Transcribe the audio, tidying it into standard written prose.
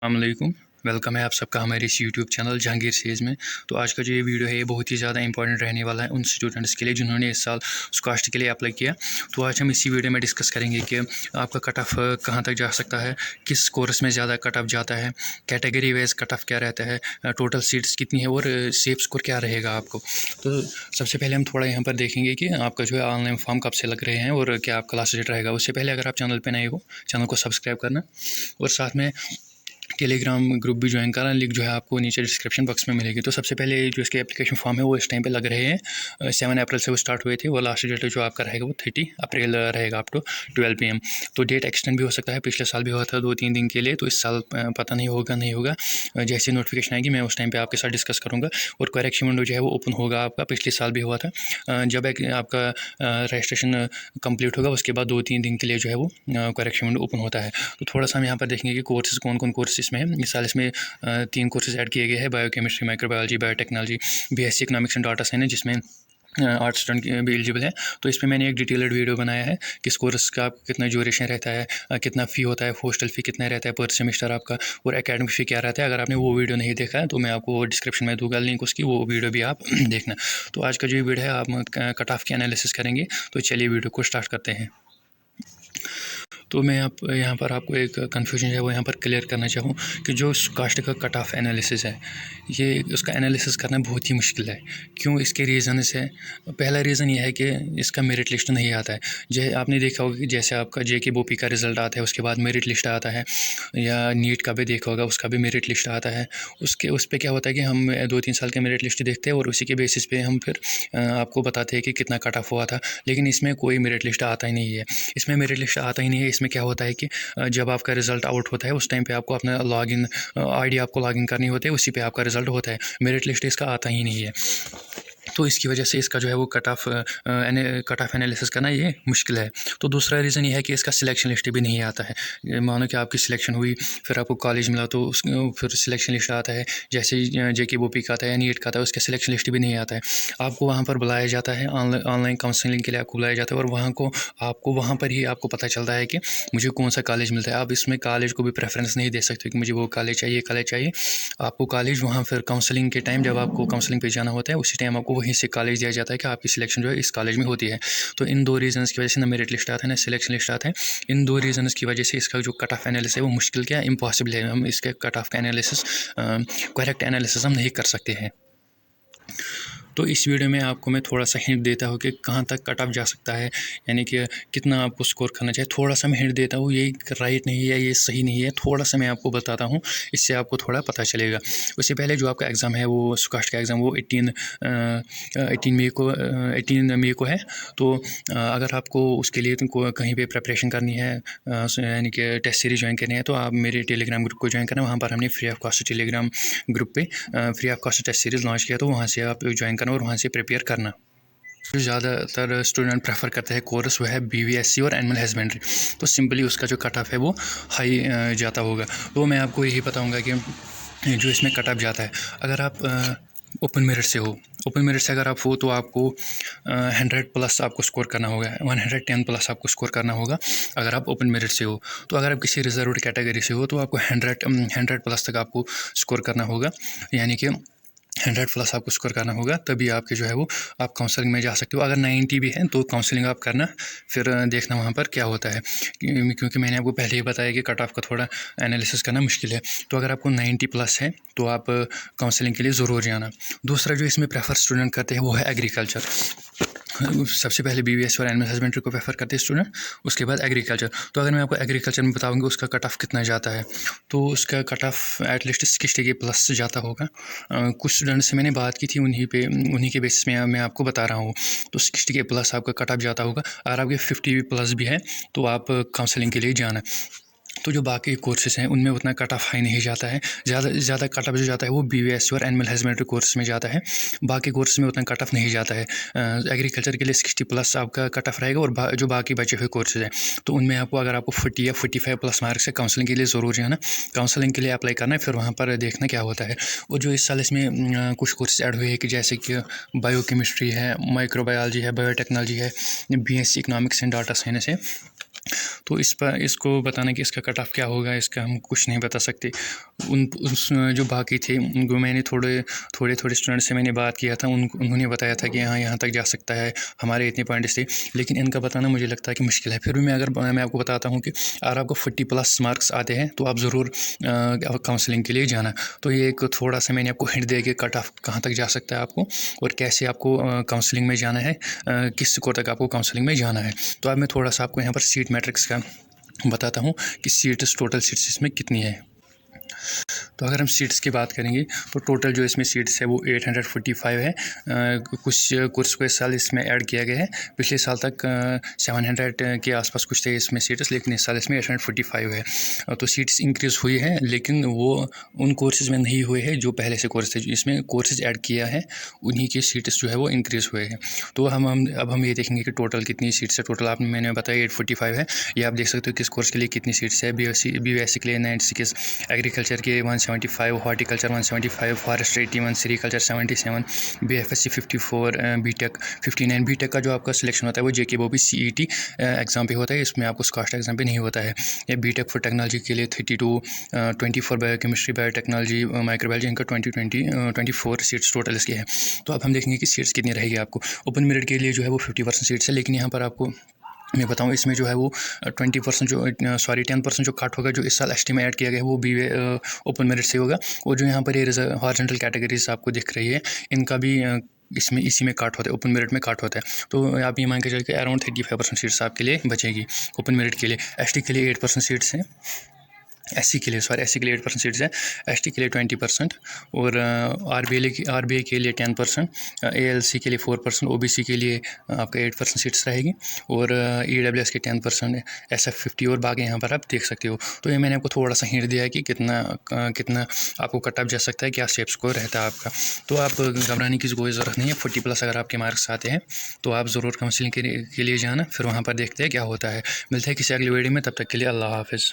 अस्सलामुअलैकुम। वेलकम है आप सबका हमारे इस यूट्यूब चैनल जहांगीर सेज में। तो आज का जो ये वीडियो है ये बहुत ही ज़्यादा इंपॉर्टेंट रहने वाला है उन स्टूडेंट्स के लिए जिन्होंने इस साल स्कॉस्ट के लिए अप्लाई किया। तो आज हम इसी वीडियो में डिस्कस करेंगे कि आपका कट ऑफ कहाँ तक जा सकता है, किस कोर्स में ज़्यादा कट ऑफ जाता है, कैटेगरी वाइज कट ऑफ क्या रहता है, टोटल सीट्स कितनी है और सेफ स्कोर क्या रहेगा आपको। तो सबसे पहले हम थोड़ा यहाँ पर देखेंगे कि आपका जो है ऑनलाइन फॉर्म कब से लग रहे हैं और क्या आपका लास्ट डेट रहेगा। उससे पहले अगर आप चैनल पर नए हो, चैनल को सब्सक्राइब करना और साथ में टेलीग्राम ग्रुप भी ज्वाइन करना। लिंक जो है आपको नीचे डिस्क्रिप्शन बॉक्स में मिलेगी। तो सबसे पहले जो इसके एप्लीकेशन फॉर्म है वो इस टाइम पे लग रहे हैं। 7 अप्रैल से वो स्टार्ट हुए थे। वो लास्ट डेट जो आपका रहेगा वो 30 अप्रैल रहेगा अप टू 12 PM। तो डेट एक्सटेंड भी हो सकता है, पिछले साल भी हुआ था 2-3 दिन के लिए, तो इस साल पता नहीं होगा। जैसे नोटिफिकेशन आएगी मैं उस टाइम पर आपके साथ डिस्कस करूँगा। और करेक्शन विंडो जो है वो ओपन होगा आपका, पिछले साल भी हुआ था। जब आपका रजिस्ट्रेशन कंप्लीट होगा उसके बाद 2-3 दिन के लिए जो है वो करेक्शन विंडो ओपन होता है। तो थोड़ा सा हम यहाँ पर देखेंगे कि कोर्सेज कौन कौन कोर्स इसमें है। इस साल इसमें 3 कोर्सेज ऐड किए गए हैं, biochemistry, microbiology, biotechnology, BSc economics and data science, जिसमें 8 स्टूडेंट भी एलिजिबल है। तो इसमें मैंने एक डिटेल्ड वीडियो बनाया है कि इस कोर्स का कितना ड्यूरेशन रहता है, कितना फ़ी होता है, हॉस्टल फ़ी कितना रहता है पर सेमेस्टर आपका, और एकेडमिक फ़ी क्या रहता है। अगर आपने वो वीडियो नहीं देखा है तो मैं आपको डिस्क्रिप्शन में दूंगा लिंक उसकी, वो वीडियो भी आप देखना। तो आज का जो वीडियो है आप कट ऑफ की एनालिसिस करेंगे। तो चलिए वीडियो को स्टार्ट करते हैं। तो मैं यहाँ पर आपको एक कन्फ्यूजन है वो यहाँ पर क्लियर करना चाहूँ कि जो कास्ट का कट ऑफ एनालिसिस है ये उसका एनालिसिस करना बहुत ही मुश्किल है। क्यों? इसके रीज़न्स है। पहला रीज़न ये है कि इसका मेरिट लिस्ट नहीं आता है। जैसे आपने देखा होगा कि जैसे आपका JK बोपी का रिज़ल्ट आता है उसके बाद मेरिट लिस्ट आता है, या नीट का भी देखा होगा उसका भी मेरिट लिस्ट आता है। उस पर क्या होता है कि हम 2-3 साल के मेरिट लिस्ट देखते हैं और उसी के बेसिस पे हम फिर आपको बताते हैं कि कितना कट ऑफ हुआ था। लेकिन इसमें कोई मेरिट लिस्ट आता ही नहीं है। इसमें मेरिट लिस्ट आता ही नहीं है। इसमें क्या होता है कि जब आपका रिज़ल्ट आउट होता है उस टाइम पे आपको अपना लॉगिन आईडी आपको लॉगिन करनी होती है, उसी पे आपका रिज़ल्ट होता है। मेरिट लिस्ट इसका आता ही नहीं है। तो इसकी वजह से इसका जो है वो कट ऑफ एनालिसिस करना ये मुश्किल है। तो दूसरा रीज़न ये है कि इसका सिलेक्शन लिस्ट भी नहीं आता है। मानो कि आपकी सिलेक्शन हुई, फिर आपको कॉलेज मिला तो फिर सिलेक्शन लिस्ट आता है। जैसे JK बोपी का आता है या नीट का आता है, उसका सिलेक्शन लिस्ट भी नहीं आता है। आपको वहाँ पर बुलाया जाता है, ऑनलाइन काउंसलिंग के लिए आपको बुलाया जाता है, और आपको वहाँ पर ही आपको पता चलता है कि मुझे कौन सा कॉलेज मिलता है। आप इसमें कॉलेज को भी प्रेफरेंस नहीं दे सकते कि मुझे वो कॉलेज चाहिए। आपको कॉलेज वहाँ फिर काउंसलिंग के टाइम, जब आपको काउंसलिंग पे जाना होता है, उसी टाइम आपको वहीं से कॉलेज दिया जाता है कि आपकी सिलेक्शन जो है इस कॉलेज में होती है। तो इन 2 रीज़न्स की वजह से ना मेरिट लिस्ट आता है ना सिलेक्शन लिस्ट आता है। इन 2 रीज़न्स की वजह से इसका जो कट ऑफ एनालिसिस है वो मुश्किल क्या इम्पॉसिबल है। हम इसके कट ऑफ का एनालिसिस करेक्ट एनालिसिस हम नहीं कर सकते हैं। तो इस वीडियो में आपको मैं थोड़ा सा हिंट देता हूँ कि कहाँ तक कट ऑफ जा सकता है, यानी कि कितना आपको स्कोर करना चाहिए। थोड़ा सा मैं हिंट देता हूँ, ये राइट नहीं है, ये सही नहीं है, थोड़ा सा मैं आपको बताता हूँ, इससे आपको थोड़ा पता चलेगा। उससे पहले जो आपका एग्ज़ाम है वो स्कॉस्ट का एग्ज़ाम वो 18 मई को है। तो अगर आपको उसके लिए कहीं पर प्रेपरेशन करनी है, यानी कि टेस्ट सीरीज ज्वाइन करनी है, तो आप मेरे टेलीग्राम ग्रुप को ज्वाइन करना। वहाँ पर हमने free of cost Telegram group पे free of cost test series launch किया, तो वहाँ से आप ज्वाइन करना और वहाँ से प्रिपेयर करना। जो ज़्यादातर स्टूडेंट प्रेफर करते हैं कोर्स वो है BVSC और एनिमल हस्बेंड्री। तो सिंपली उसका जो कट ऑफ है वो हाई जाता होगा। तो मैं आपको यही बताऊंगा कि जो इसमें कट ऑफ जाता है, अगर आप ओपन मेरिट से हो, ओपन मेरिट से अगर आप हो तो आपको 100+ आपको स्कोर करना होगा, 110+ आपको स्कोर करना होगा अगर आप ओपन मेरिट से हो। तो अगर आप किसी रिजर्व्ड कैटेगरी से हो तो आपको 100+ तक आपको स्कोर करना होगा, यानी कि 100+ आपको स्कोर करना होगा, तभी आपके जो है वो आप काउंसलिंग में जा सकते हो। अगर 90 भी है तो काउंसलिंग आप करना, फिर देखना वहाँ पर क्या होता है, क्योंकि मैंने आपको पहले ही बताया कि कट ऑफ का थोड़ा एनालिसिस करना मुश्किल है। तो अगर आपको 90+ है तो आप काउंसलिंग के लिए ज़रूर जाना। दूसरा जो इसमें प्रेफर स्टूडेंट करते हैं वो है एग्रीकल्चर। सबसे पहले BVSC और एनिमल हस्बेंड्री को प्रेफर करते हैं स्टूडेंट, उसके बाद एग्रीकल्चर। तो अगर मैं आपको एग्रीकल्चर में बताऊंगा उसका कट ऑफ कितना जाता है, तो उसका कट ऑफ एटलीस्ट 60 के प्लस से जाता होगा। कुछ स्टूडेंट से मैंने बात की थी, उन्हीं के बेसिस में मैं आपको बता रहा हूँ। तो 60 के प्लस आपका कट ऑफ जाता होगा। अगर आपके 50+ भी है तो आप काउंसलिंग के लिए जाना। तो जो बाकी कोर्सेज हैं उनमें उतना कट ऑफ हाई नहीं जाता है। ज़्यादा कट ऑफ जो जाता है वो BVSC और एनिमल हस्बेंड्री कोर्स में जाता है, बाकी कोर्स में उतना कट ऑफ नहीं जाता है। एग्रीकल्चर के लिए 60+ आपका कट ऑफ रहेगा, और जो बाकी बचे हुए कोर्सेज हैं तो उनमें आपको अगर आपको 40 या 45+ मार्क्स है, काउंसलिंग के लिए ज़रूर जाना, काउंसलिंग के लिए अप्लाई करना है, फिर वहाँ पर देखना क्या होता है। और जो इस साल इसमें कुछ कोर्सेज ऐड हुए हैं कि जैसे कि बायोकेमिस्ट्री है, माइक्रोबायोलॉजी है, बायोटेक्नोलॉजी है, BSc economics and data science है। तो इसको बताना कि इसका कट ऑफ क्या होगा, इसका हम कुछ नहीं बता सकते। जो बाकी थे उनको मैंने थोड़े स्टूडेंट से मैंने बात किया था, उन्होंने बताया था कि हाँ यहाँ तक जा सकता है, हमारे इतने पॉइंट्स थे, लेकिन इनका बताना मुझे लगता है कि मुश्किल है। फिर भी मैं आपको बताता हूँ कि अगर आपको 40+ मार्क्स आते हैं तो आप ज़रूर काउंसलिंग के लिए जाना। तो ये एक थोड़ा सा मैंने आपको हिंट दिया कि कट ऑफ कहाँ तक जा सकता है आपको, और कैसे आपको काउंसलिंग में जाना है, किस स्कोर तक आपको काउंसलिंग में जाना है। तो अब मैं थोड़ा सा आपको यहाँ पर सीट मैट्रिक्स का बताता हूँ कि टोटल सीट्स इसमें कितनी है। तो अगर हम सीट्स की बात करेंगे तो टोटल जो इसमें सीट्स है वो 845 है। कुछ कोर्स को इस साल इसमें ऐड किया गया है, पिछले साल तक 700 के आसपास कुछ थे इसमें सीट्स, लेकिन इस साल इसमें 845 है। तो सीट्स इंक्रीज़ हुई है, लेकिन वो उन कोर्सेज में नहीं हुए हैं जो पहले से कोर्स थे। इसमें कोर्सेज ऐड किया है, उन्हीं के सीट्स जो है वो इंक्रीज़ हुए हैं। तो अब हम ये देखेंगे कि टोटल कितनी सीट्स है। टोटल मैंने बताया 845 है। ये आप देख सकते हो किस कोर्स के लिए कितनी सीट्स है। BSc के लिए 96, एग्रीकल्चर के 175, horticulture 175, forestry 81, sericulture 77, BFSC 54, BTech 59। BTech का जो आपका सिलेक्शन होता है वो JK Bobby CET एग्ज़ाम पे होता है, इसमें आपको कास्ट एग्ज़ाम पे नहीं होता है। ये बीटेक फॉर टेक्नोलॉजी के लिए 32, 20 फॉर बायोकेमिस्ट्री बायोटेक्नोलॉजी माइक्रोबायोलॉजी, इनका 24 सीट्स टोटल इसके हैं। तो अब हम देखेंगे कि सीट्स कितनी रहेगी आपको। ओपन मेरिट के लिए जो है वो 50% सीट्स है, लेकिन यहाँ पर आपको मैं बताऊँ इसमें जो है वो 10% जो कट होगा, जो इस साल ST में ऐड किया गया है, वो भी ओपन मेरिट से होगा। और जो यहाँ पर ये हॉरिजॉन्टल कैटेगरीज आपको दिख रही है, इनका भी इसी में काट होता है, ओपन मेरिट में काट होता है। तो आप ये मान के चलिए अराउंड 35% सीट्स आपके लिए बचेगी ओपन मेरिट के लिए। ST के लिए 8% सीट्स हैं, SC के लिए 8% सीट्स है, ST के लिए 20%, और RBI के लिए 10%, ALC के लिए 4%, OBC के लिए आपका 8% सीट्स रहेगी, और EWS के 10%, SF 50, और बाकी यहाँ पर आप देख सकते हो। तो ये मैंने आपको थोड़ा सा हिंट दिया है कि कितना आपको कट ऑफ जा सकता है, क्या स्टेप स्कोर रहता है आपका। तो आप घबराने की कोई ज़रूरत नहीं है। 40+ अगर आपके मार्क्स आते हैं तो आप ज़रूर काउंसलिंग के लिए जाना, फिर वहाँ पर देखते हैं क्या होता है। मिलते हैं किसी अगली वीडियो में, तब तक के लिए अल्लाह हाफिज़।